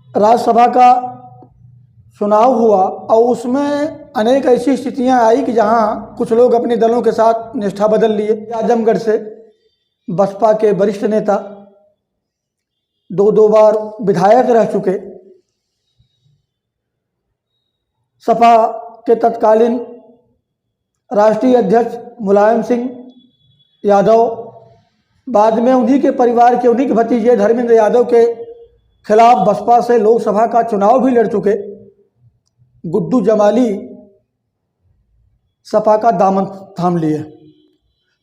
राज्यसभा का चुनाव हुआ और उसमें अनेक ऐसी स्थितियां आई कि जहां कुछ लोग अपने दलों के साथ निष्ठा बदल लिए। आजमगढ़ से बसपा के वरिष्ठ नेता, दो बार विधायक रह चुके, सपा के तत्कालीन राष्ट्रीय अध्यक्ष मुलायम सिंह यादव, बाद में उन्हीं के परिवार के, उन्हीं के भतीजे धर्मेंद्र यादव के खिलाफ बसपा से लोकसभा का चुनाव भी लड़ चुके गुड्डू जमाली सपा का दामन थाम लिए।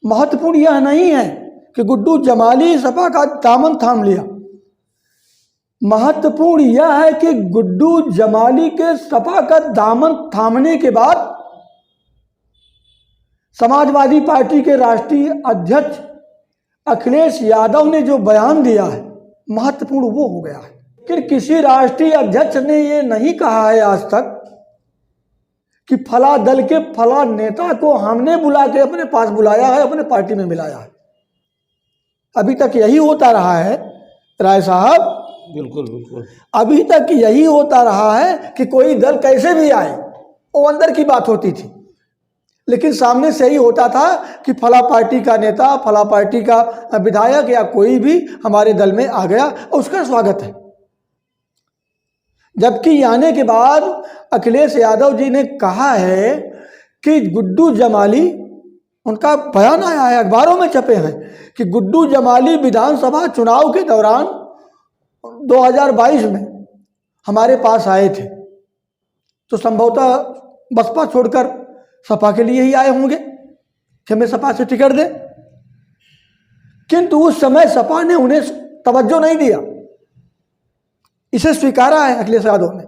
महत्वपूर्ण यह नहीं है कि गुड्डू जमाली सपा का दामन थाम लिया, महत्वपूर्ण यह है कि गुड्डू जमाली के सपा का दामन थामने के बाद समाजवादी पार्टी के राष्ट्रीय अध्यक्ष अखिलेश यादव ने जो बयान दिया है, महत्वपूर्ण वो हो गया है। लेकिन किसी राष्ट्रीय अध्यक्ष ने ये नहीं कहा है आज तक कि फला दल के फला नेता को हमने बुला के अपने पास बुलाया है, अपने पार्टी में मिलाया है। अभी तक यही होता रहा है राय साहब, बिल्कुल बिल्कुल अभी तक यही होता रहा है कि कोई दल कैसे भी आए, वो अंदर की बात होती थी, लेकिन सामने से ही होता था कि फला पार्टी का नेता, फला पार्टी का विधायक या कोई भी हमारे दल में आ गया और उसका स्वागत है। जबकि आने के बाद अखिलेश यादव जी ने कहा है कि गुड्डू जमाली, उनका बयान आया है, अखबारों में छपे हैं कि गुड्डू जमाली विधानसभा चुनाव के दौरान 2022 में हमारे पास आए थे, तो संभवतः बसपा छोड़कर सपा के लिए ही आए होंगे कि हमें सपा से टिकट दे, किंतु उस समय सपा ने उन्हें तवज्जो नहीं दिया। इसे स्वीकारा है अखिलेश यादव ने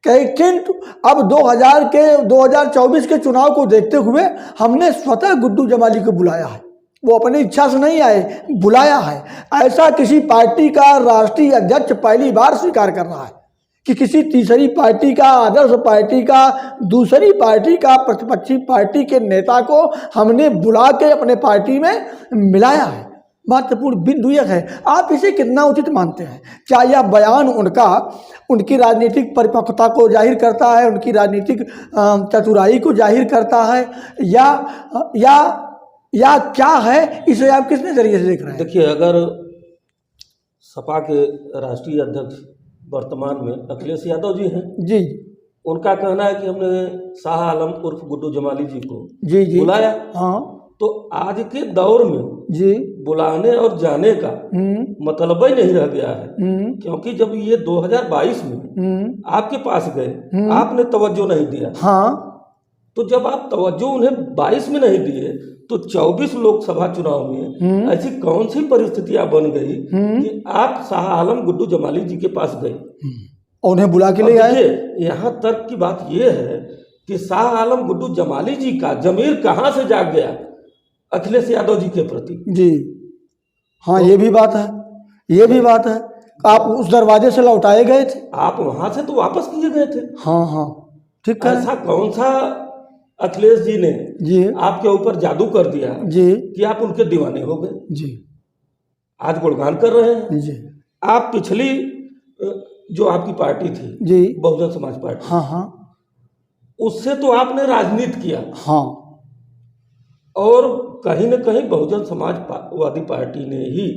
कि किंतु अब 2024 के चुनाव को देखते हुए हमने स्वतः गुड्डू जमाली को बुलाया है, वो अपनी इच्छा से नहीं आए, बुलाया है। ऐसा किसी पार्टी का राष्ट्रीय अध्यक्ष पहली बार स्वीकार कर रहा है कि किसी तीसरी पार्टी का, आदर्श पार्टी का, दूसरी पार्टी का, प्रतिपक्षी पार्टी के नेता को हमने बुला के अपने पार्टी में मिलाया है। महत्वपूर्ण बिंदु यह है, आप इसे कितना उचित मानते हैं? क्या यह बयान उनकी राजनीतिक परिपक्वता को जाहिर करता है, उनकी राजनीतिक चतुराई को जाहिर करता है, या क्या है? इसे आप किस नजरिए से देख रहे हैं? देखिए, अगर सपा के राष्ट्रीय अध्यक्ष वर्तमान में अखिलेश यादव जी हैं, जी, उनका कहना है कि हमने शाह आलम उर्फ गुड्डू जमाली जी को जी बुलाया, हाँ, तो आज के दौर में जी बुलाने और जाने का मतलब ही नहीं रह गया है। क्योंकि जब ये 2022 में आपके पास गए, आपने तवज्जो नहीं दिया, हाँ, तो जब आप तवज्जो उन्हें 22 में नहीं दिए तो 24 लोकसभा चुनाव में ऐसी कौन सी परिस्थितियां बन गई कि आप शाह आलम गुड्डू जमाली जी के पास गए और उन्हें बुला के ले आए? यहाँ तक की बात यह है कि शाह आलम गुड्डू जमाली जी का जमीर कहाँ से जाग गया अखिलेश यादव जी के प्रति? जी हाँ, ये भी बात है, ये भी बात है। आप उस दरवाजे से लौटाए गए थे, आप वहां से तो वापस किए गए थे। हाँ हाँ, ठीक है। ऐसा कौन सा अखिलेश जी ने जी आपके ऊपर जादू कर दिया जी कि आप उनके दीवाने हो गए? जी, आज गुणगान कर रहे हैं जी। आप। पिछली जो आपकी पार्टी थी, जी, बहुजन समाज पार्टी, हाँ हाँ, उससे तो आपने राजनीति किया, हाँ, और कहीं न कहीं बहुजन समाजवादी पार्टी ने ही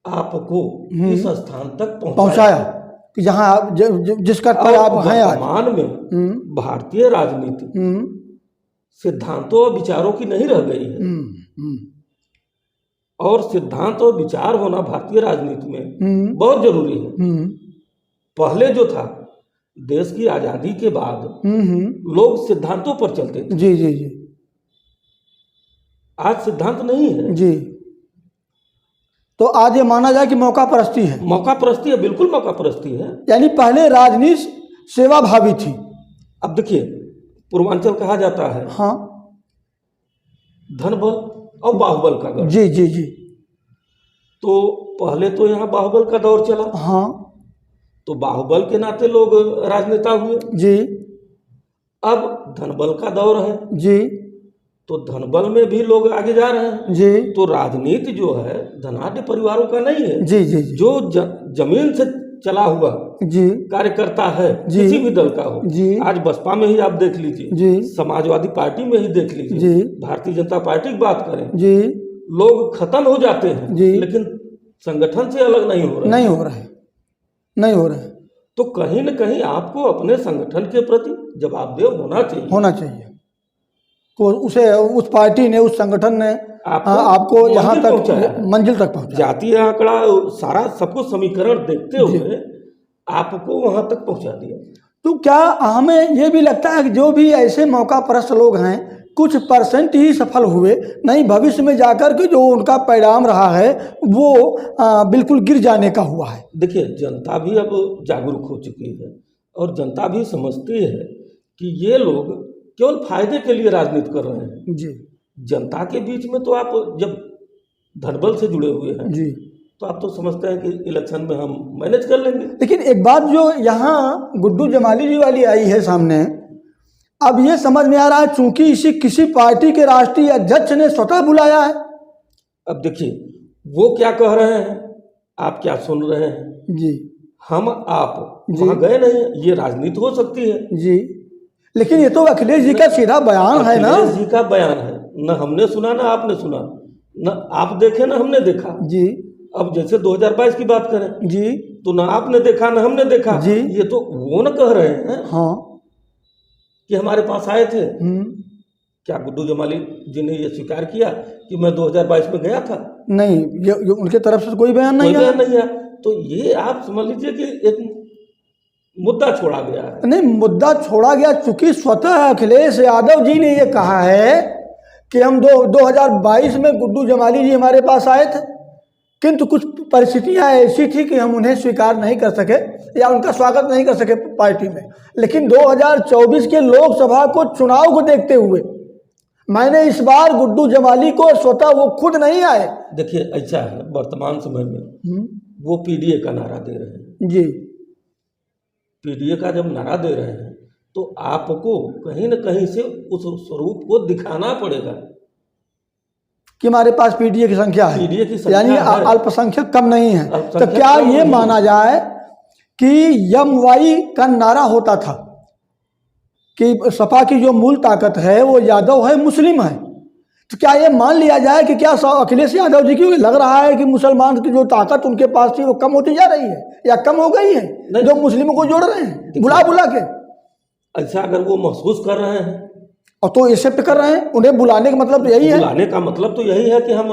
आपको इस स्थान तक पहुंचाया कि जहां आप जिसका पर आप हैं आज। वर्तमान में भारतीय राजनीति सिद्धांतों और विचारों की नहीं रह गई है, और सिद्धांत और विचार होना भारतीय राजनीति में बहुत जरूरी है। पहले जो था, देश की आजादी के बाद लोग सिद्धांतों पर चलते थे। जी जी जी, आज सिद्धांत नहीं है जी। तो आज ये माना जाए कि मौका परस्ती है। मौका परस्ती है, बिल्कुल मौका परस्ती है। यानी पहले राजनीति सेवा भावी थी। अब देखिए, पूर्वांचल कहा जाता है हाँ, धन बल और बाहुबल का गढ़। जी जी जी, तो पहले तो यहाँ बाहुबल का दौर चला, हाँ, तो बाहुबल के नाते लोग राजनेता हुए। जी, अब धनबल का दौर है, जी, तो धनबल में भी लोग आगे जा रहे हैं। जी, तो राजनीति जो है धनाढ़ परिवारों का नहीं है। जी जी जी, जो जमीन से चला हुआ जी कार्यकर्ता है, जी किसी भी दल का हो, जी आज बसपा में ही आप देख लीजिए, जी समाजवादी पार्टी में ही देख लीजिए, जी भारतीय जनता पार्टी की बात करें, जी लोग खत्म हो जाते हैं जी लेकिन संगठन से अलग नहीं हो रहे। नहीं हो रहा है, नहीं हो रहा है, तो कहीं न कहीं आपको अपने संगठन के प्रति जवाबदेह होना चाहिए। होना चाहिए। तो उसे उस पार्टी ने, उस संगठन ने आपको आपको यहाँ मंजिल तक, पहुंचाया है। मंजिल तक पहुँचा। जातीय आंकड़ा सारा सब कुछ समीकरण देखते हुए आपको वहां तक पहुंचा दिया। तो क्या हमें ये भी लगता है कि जो भी ऐसे मौका परस्त लोग हैं, कुछ परसेंट ही सफल हुए, नहीं भविष्य में जाकर के जो उनका परिणाम रहा है वो बिल्कुल गिर जाने का हुआ है। देखिए, जनता भी अब जागरूक हो चुकी है और जनता भी समझती है कि ये लोग केवल फायदे के लिए राजनीति कर रहे हैं। जी जनता के बीच में तो आप जब धनबल से जुड़े हुए हैं जी, तो आप तो समझते हैं कि इलेक्शन में हम मैनेज कर लेंगे। लेकिन एक बात जो यहाँ गुड्डू जमाली जी वाली आई है सामने, अब ये समझ में आ रहा है चूंकि इसी किसी पार्टी के राष्ट्रीय अध्यक्ष ने स्वतः बुलाया है। अब देखिए वो क्या कह रहे हैं, आप क्या सुन रहे हैं। जी हम आप जी। वहां गए नहीं, ये राजनीति हो सकती है। जी, लेकिन ये तो अखिलेश जी का सीधा बयान है ना। अखिलेश जी का बयान है, न हमने सुना ना आपने सुना, न आप देखे ना हमने देखा। जी अब जैसे 2022 की बात करें जी तो ना आपने देखा ना हमने देखा जी। ये तो वो न कह रहे हैं हाँ कि हमारे पास आए थे। हम्म, क्या गुड्डू जमाली जी ने ये स्वीकार किया कि मैं 2022 में गया था? नहीं, ये उनके तरफ से कोई बयान कोई नहीं बयान आया। नहीं आया। तो ये आप समझ लीजिए कि एक मुद्दा छोड़ा गया है। नहीं, मुद्दा छोड़ा गया चूंकि स्वतः अखिलेश यादव जी ने ये कहा है कि हम 2022 में गुड्डू जमाली जी हमारे पास आए थे, किंतु कुछ परिस्थितियां ऐसी थी कि हम उन्हें स्वीकार नहीं कर सके या उनका स्वागत नहीं कर सके पार्टी में। लेकिन 2024 के लोकसभा को चुनाव को देखते हुए मैंने इस बार गुड्डू जमाली को स्वतः, वो खुद नहीं आए। देखिए ऐसा है, वर्तमान समय में वो पीडीए का नारा दे रहे हैं। जी, पीडीए का जब नारा दे रहे हैं तो आपको कहीं न कहीं से उस स्वरूप को दिखाना पड़ेगा कि हमारे पास पीडीए की संख्या है, पीडीए की संख्या यानी है। अल्पसंख्यक कम नहीं है। तो अल्पसंख्यक क्या कम ये नहीं। माना जाए कि यमवाई का नारा होता था कि सपा की जो मूल ताकत है वो यादव है, मुस्लिम है, तो क्या ये मान लिया जाए कि क्या अखिलेश यादव जी की लग रहा है कि मुसलमान की जो ताकत उनके पास थी वो कम होती जा रही है या कम हो गई है, जो मुस्लिमों को जोड़ रहे हैं बुला बुला के? ऐसा अगर वो महसूस कर रहे हैं और तो एक्सेप्ट कर रहे हैं, उन्हें बुलाने का मतलब तो यही है, बुलाने का मतलब तो यही है कि हम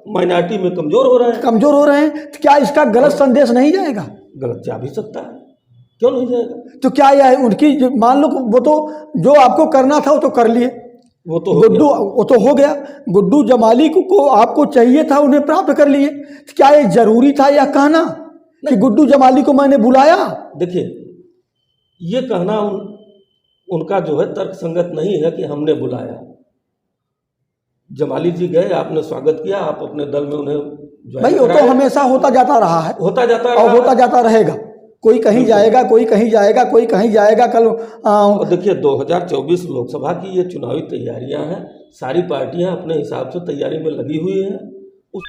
माइनॉरिटी में कमजोर हो रहे हैं। कमजोर हो रहे हैं, तो क्या इसका गलत संदेश नहीं जाएगा? गलत जा भी सकता है, क्यों नहीं जाएगा। तो क्या यह उनकी मान लो वो तो जो आपको करना था वो तो कर लिए, वो तो हो गुड्डू गया। वो तो हो गया, गुड्डू जमाली को आपको चाहिए था, उन्हें प्राप्त कर लिए। तो क्या ये जरूरी था यह कहना कि गुड्डू जमाली को मैंने बुलाया? देखिए ये कहना उनका जो है तर्क संगत नहीं है कि हमने बुलाया। जमाली जी गए, आपने स्वागत किया, आप अपने दल में उन्हें ज्वाइन भाई वो तो कराए। हमेशा होता जाता रहा है होता जाता और रहा होता है। जाता रहेगा। कोई कहीं जाएगा, कोई कहीं जाएगा, कोई कहीं जाएगा। कल और देखिए 2024 लोकसभा की ये चुनावी तैयारियां हैं, सारी पार्टियां अपने हिसाब से तैयारी में लगी हुई हैं। उस